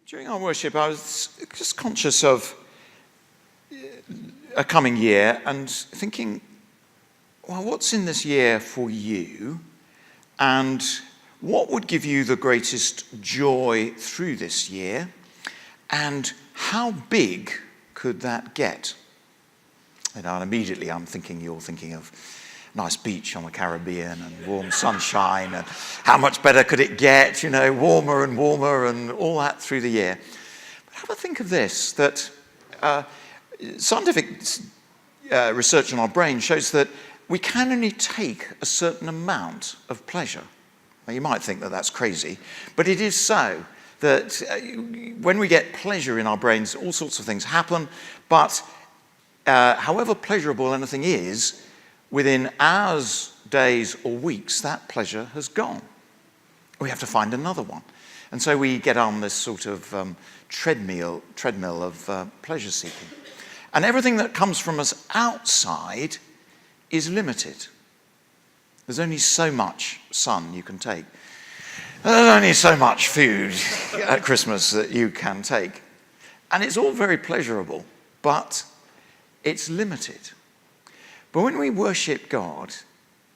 During our worship, I was just conscious of a coming year and thinking, well, what's in this year for you? And what would give you the greatest joy through this year? And how big could that get? And immediately you're thinking of a nice beach on the Caribbean and warm sunshine, and how much better could it get, warmer and warmer and all that through the year. But have a think of this, that scientific research on our brain shows that we can only take a certain amount of pleasure. Now, you might think that that's crazy, but it is so, that when we get pleasure in our brains, all sorts of things happen, but however pleasurable anything is, within hours, days, or weeks, that pleasure has gone. We have to find another one. And so we get on this sort of treadmill of pleasure seeking. And everything that comes from us outside is limited. There's only so much sun you can take. There's only so much food at Christmas that you can take. And it's all very pleasurable, but it's limited. But when we worship God,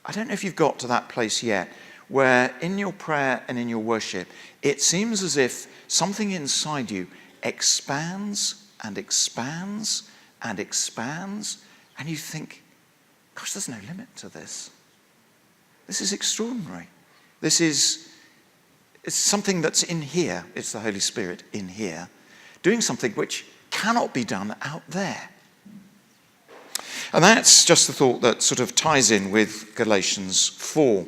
I don't know if you've got to that place yet, where in your prayer and in your worship, it seems as if something inside you expands and expands and expands, and you think, gosh, there's no limit to this. This is extraordinary. It's something that's in here. It's the Holy Spirit in here, doing something which cannot be done out there. And that's just the thought that sort of ties in with Galatians 4.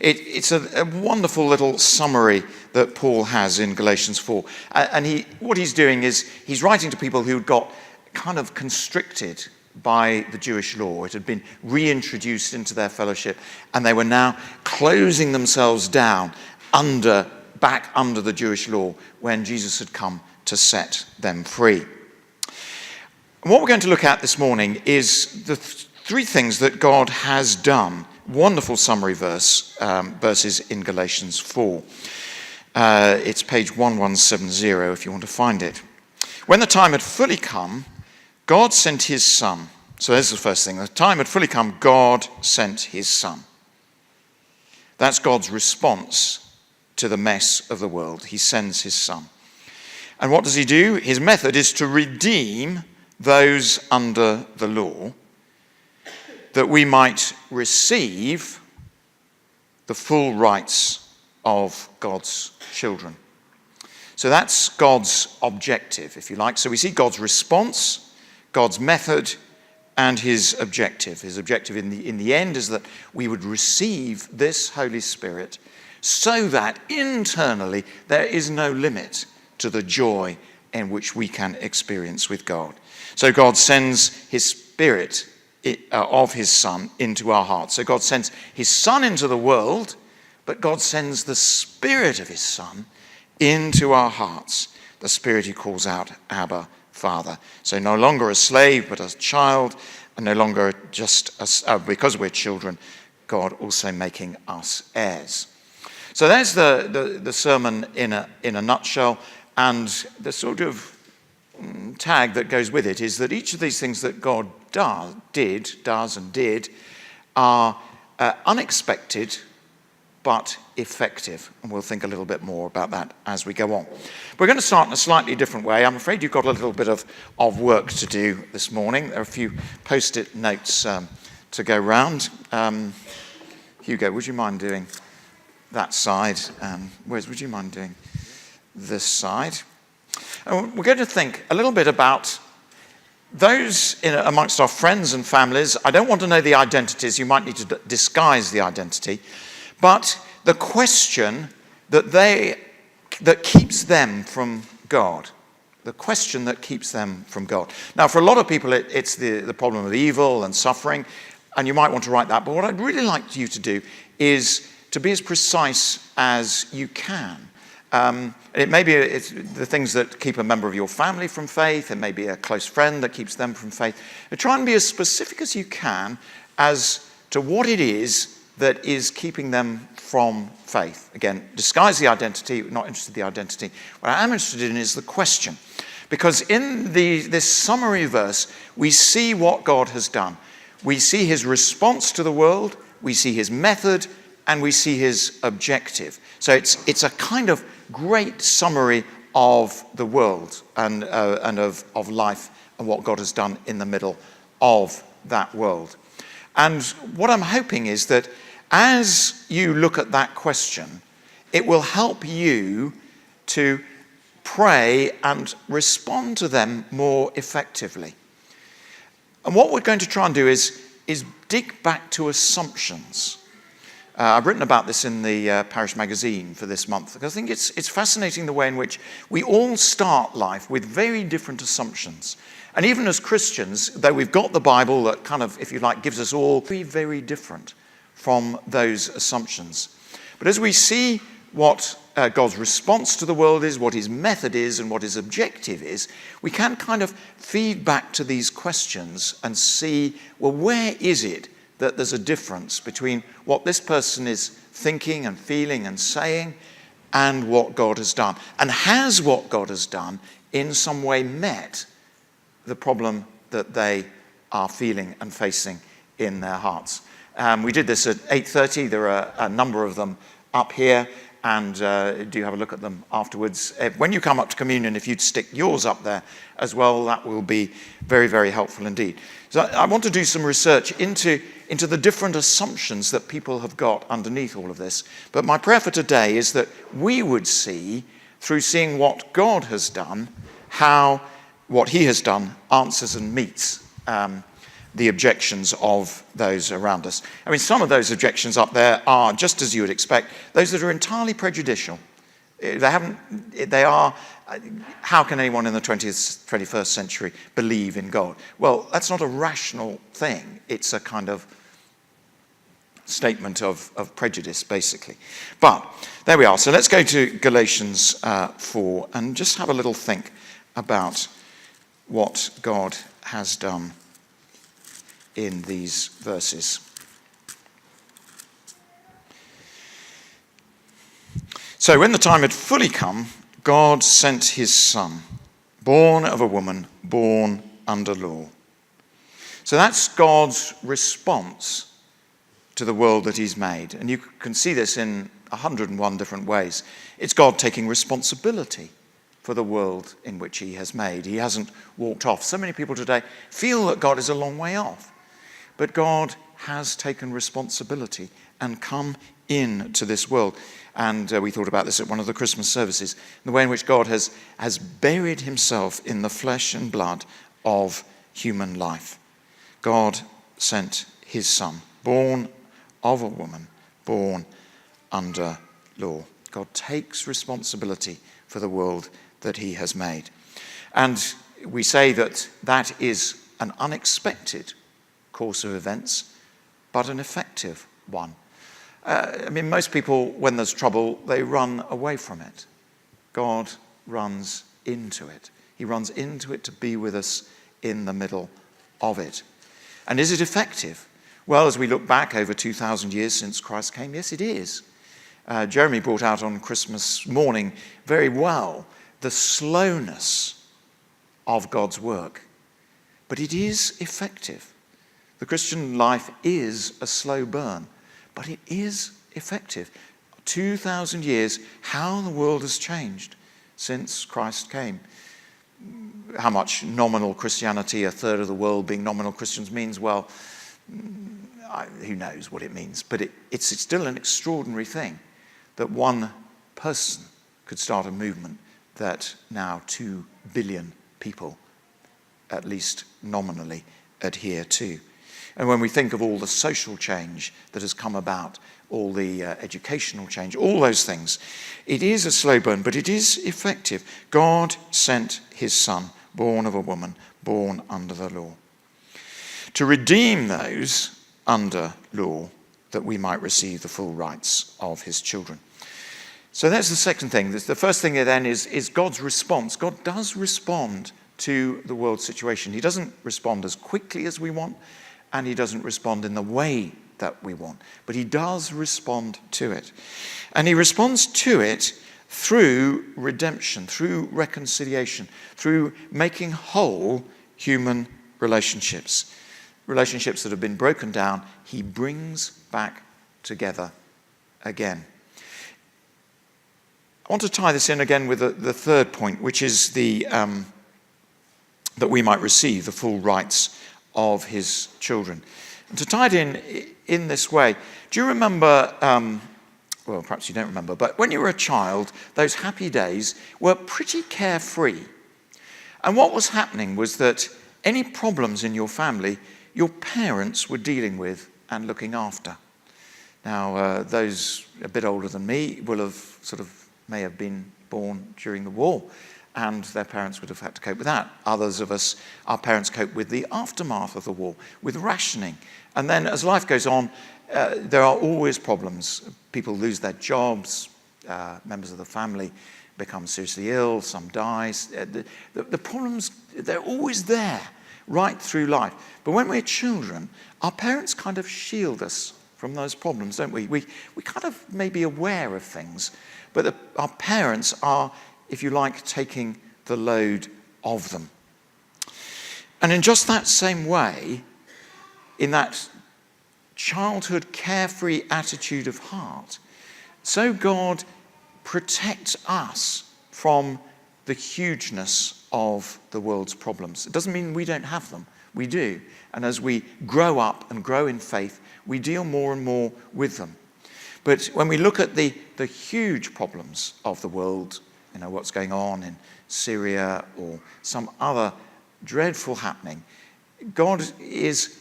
It's a wonderful little summary that Paul has in Galatians 4. And what he's doing is he's writing to people who got kind of constricted by the Jewish law. It had been reintroduced into their fellowship, and they were now closing themselves down back under the Jewish law when Jesus had come to set them free. And what we're going to look at this morning is the three things that God has done. Wonderful summary verses in Galatians 4. It's page 1170 if you want to find it. When the time had fully come, God sent his Son. So there's the first thing. The time had fully come, God sent his Son. That's God's response to the mess of the world. He sends his Son. And what does he do? His method is to redeem those under the law, that we might receive the full rights of God's children. So that's God's objective, if you like. So we see God's response, God's method, and his objective. His objective in the end is that we would receive this Holy Spirit so that internally there is no limit to the joy in which we can experience with God. So God sends his Spirit of his Son into our hearts. So God sends his Son into the world, but God sends the Spirit of his Son into our hearts. The Spirit he calls out, Abba, Father. So no longer a slave, but a child, and no longer just because we're children, God also making us heirs. So there's the sermon in a nutshell, and the sort of tag that goes with it is that each of these things that God does and did are unexpected but effective. And we'll think a little bit more about that as we go on. We're going to start in a slightly different way. I'm afraid you've got a little bit of work to do this morning. There are a few post-it notes to go round. Hugo, would you mind doing that side? Wes, would you mind doing this side? And we're going to think a little bit about those amongst our friends and families. I don't want to know the identities. You might need to disguise the identity. But the question that keeps them from God. The question that keeps them from God. Now, for a lot of people, it's the problem of evil and suffering, and you might want to write that. But what I'd really like you to do is to be as precise as you can. It may be it's the things that keep a member of your family from faith. It may be a close friend that keeps them from faith. But try and be as specific as you can as to what it is that is keeping them from faith. Again, disguise the identity, not interested in the identity. What I am interested in is the question. Because in this summary verse, we see what God has done. We see his response to the world, we see his method, and we see his objective. So it's a kind of great summary of the world and of life and what God has done in the middle of that world. And what I'm hoping is that as you look at that question, it will help you to pray and respond to them more effectively. And what we're going to try and do is dig back to assumptions. I've written about this in the Parish Magazine for this month, because I think it's fascinating the way in which we all start life with very different assumptions. And even as Christians, though we've got the Bible that kind of, if you like, gives us all very, very different from those assumptions. But as we see what God's response to the world is, what his method is, and what his objective is, we can kind of feed back to these questions and see, well, where is it that there's a difference between what this person is thinking and feeling and saying and what God has done? And has what God has done in some way met the problem that they are feeling and facing in their hearts? We did this at 8:30. There are a number of them up here, and do have a look at them afterwards. When you come up to communion, if you'd stick yours up there as well, that will be very, very helpful indeed. So I want to do some research into the different assumptions that people have got underneath all of this. But my prayer for today is that we would see, through seeing what God has done, how what he has done answers and meets the objections of those around us. I mean, some of those objections up there are, just as you would expect, those that are entirely prejudicial. They are, how can anyone in the 21st century believe in God? Well, that's not a rational thing. It's a kind of statement of prejudice, basically. But there we are. So let's go to Galatians 4 and just have a little think about what God has done in these verses. So when the time had fully come, God sent his Son, born of a woman, born under law. So that's God's response to the world that he's made. And you can see this in 101 different ways. It's God taking responsibility for the world in which he has made. He hasn't walked off. So many people today feel that God is a long way off. But God has taken responsibility and come into this world. And we thought about this at one of the Christmas services, the way in which God has buried himself in the flesh and blood of human life. God sent his Son, born of a woman, born under law. God takes responsibility for the world that he has made. And we say that that is an unexpected course of events, but an effective one. I mean, most people, when there's trouble, they run away from it. God runs into it. He runs into it to be with us in the middle of it. And is it effective? Well, as we look back over 2,000 years since Christ came, yes, it is. Jeremy brought out on Christmas morning very well the slowness of God's work. But it is effective. The Christian life is a slow burn, but it is effective. 2,000 years, how the world has changed since Christ came. How much nominal Christianity, a third of the world being nominal Christians, means, well, who knows what it means. But it's still an extraordinary thing that one person could start a movement that now 2 billion people, at least nominally, adhere to. And when we think of all the social change that has come about, all the educational change, all those things, it is a slow burn, but it is effective. God sent his Son, born of a woman, born under the law, to redeem those under law, that we might receive the full rights of his children. So that's the second thing. The first thing then is God's response. God does respond to the world situation. He doesn't respond as quickly as we want, and he doesn't respond in the way that we want. But he does respond to it. And he responds to it through redemption, through reconciliation, through making whole human relationships. Relationships that have been broken down, he brings back together again. I want to tie this in again with the third point, which is that we might receive the full rights of his children. And to tie it in this way, do you remember, well, perhaps you don't remember, but when you were a child, those happy days were pretty carefree. And what was happening was that any problems in your family, your parents were dealing with and looking after. Now, those a bit older than me may have been born during the war, and their parents would have had to cope with that. Others of us, our parents cope with the aftermath of the war, with rationing. And then as life goes on, there are always problems. People lose their jobs, members of the family become seriously ill, some die. The problems, they're always there, right through life. But when we're children, our parents kind of shield us from those problems, don't we? We kind of may be aware of things, but our parents are, if you like, taking the load of them. And in just that same way, in that childhood carefree attitude of heart, so God protects us from the hugeness of the world's problems. It doesn't mean we don't have them. We do. And as we grow up and grow in faith, we deal more and more with them. But when we look at the huge problems of the world, what's going on in Syria or some other dreadful happening, God is,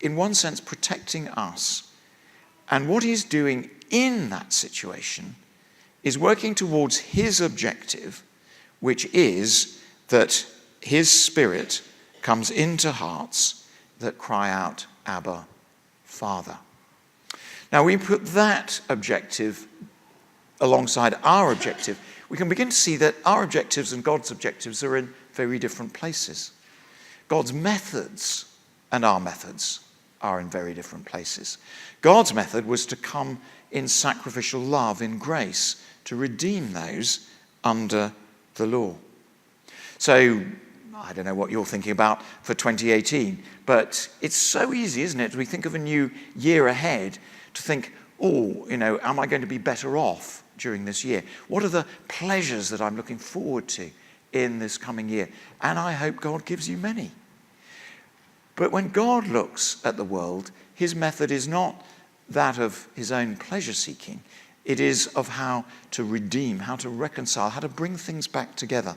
in one sense, protecting us. And what he's doing in that situation is working towards his objective, which is that his Spirit comes into hearts that cry out, Abba, Father. Now, we put that objective alongside our objective. We can begin to see that our objectives and God's objectives are in very different places. God's methods and our methods are in very different places. God's method was to come in sacrificial love, in grace, to redeem those under the law. So, I don't know what you're thinking about for 2018, but it's so easy, isn't it, as we think of a new year ahead, to think, am I going to be better off during this year? What are the pleasures that I'm looking forward to in this coming year? And I hope God gives you many. But when God looks at the world, his method is not that of his own pleasure-seeking. It is of how to redeem, how to reconcile, how to bring things back together,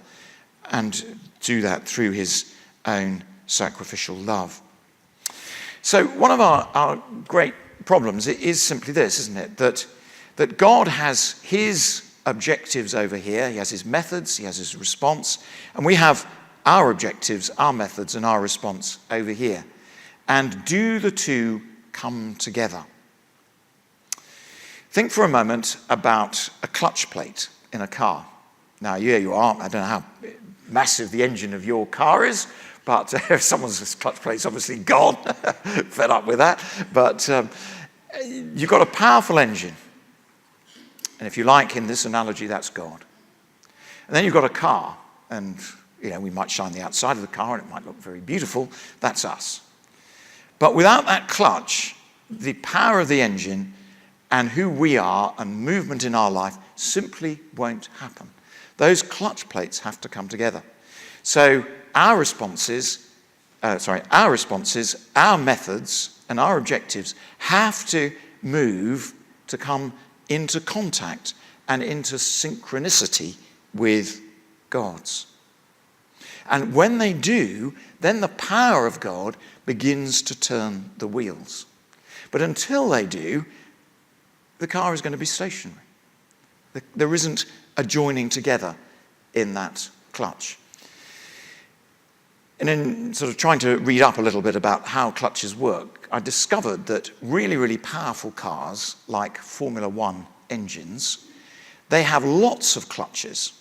and do that through his own sacrificial love. So one of our great problems is simply this, isn't it? That God has his objectives over here, he has his methods, he has his response, and we have our objectives, our methods, and our response over here. And do the two come together? Think for a moment about a clutch plate in a car. Now, here you are. I don't know how massive the engine of your car is, but someone's clutch plate's obviously gone, fed up with that. But you've got a powerful engine. And if you like, in this analogy, that's God. And then you've got a car, and we might shine the outside of the car, and it might look very beautiful. That's us. But without that clutch, the power of the engine and who we are and movement in our life simply won't happen. Those clutch plates have to come together. So our responses, our methods, and our objectives have to move to come into contact and into synchronicity with God's. And when they do, then the power of God begins to turn the wheels. But until they do, the car is going to be stationary. There isn't a joining together in that clutch. And in sort of trying to read up a little bit about how clutches work, I discovered that really, really powerful cars, like Formula One engines, they have lots of clutches.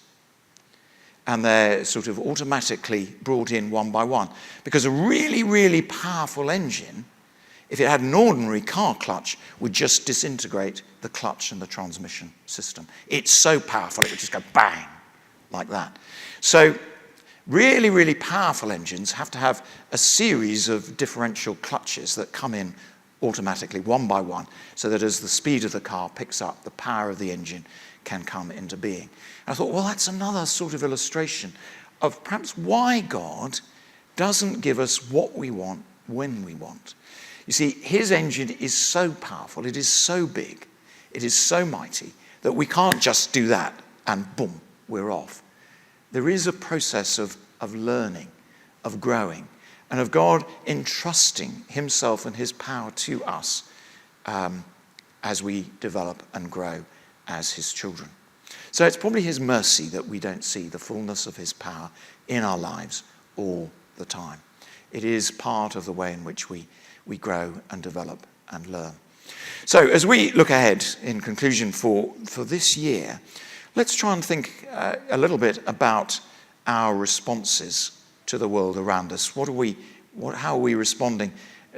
And they're sort of automatically brought in one by one. Because a really, really powerful engine if it had an ordinary car clutch, would just disintegrate the clutch and the transmission system. It's so powerful, it would just go bang, like that. So really, really powerful engines have to have a series of differential clutches that come in automatically, one by one, so that as the speed of the car picks up, the power of the engine can come into being. And I thought, well, that's another sort of illustration of perhaps why God doesn't give us what we want when we want. You see, his engine is so powerful, it is so big, it is so mighty, that we can't just do that and boom, we're off. There is a process of learning, of growing, and of God entrusting himself and his power to us as we develop and grow as his children. So it's probably his mercy that we don't see the fullness of his power in our lives all the time. It is part of the way in which we grow and develop and learn. So as we look ahead in conclusion for this year, let's try and think a little bit about our responses to the world around us. How are we responding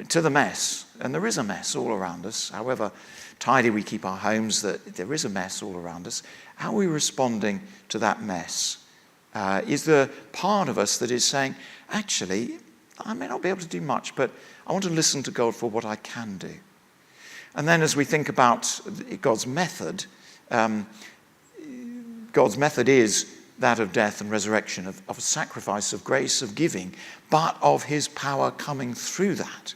to the mess? And there is a mess all around us. However tidy we keep our homes, there is a mess all around us. How are we responding to that mess? Is there part of us that is saying, actually, I may not be able to do much, but I want to listen to God for what I can do? And then as we think about God's method is that of death and resurrection, of sacrifice, of grace, of giving, but of his power coming through that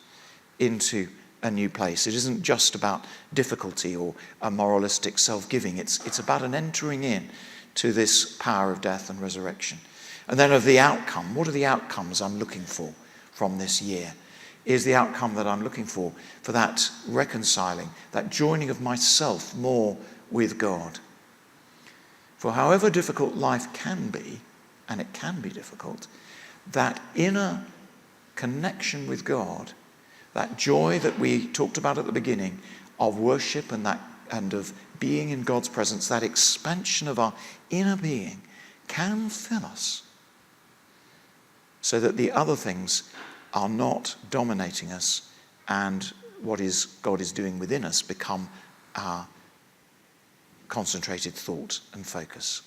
into a new place. It isn't just about difficulty or a moralistic self-giving. It's about an entering in to this power of death and resurrection. And then of the outcome. What are the outcomes I'm looking for from this year? Is the outcome that I'm looking for that reconciling, that joining of myself more with God? For however difficult life can be, and it can be difficult, that inner connection with God, that joy that we talked about at the beginning of worship and of being in God's presence, that expansion of our inner being can fill us so that the other things are not dominating us and what God is doing within us become our concentrated thought and focus.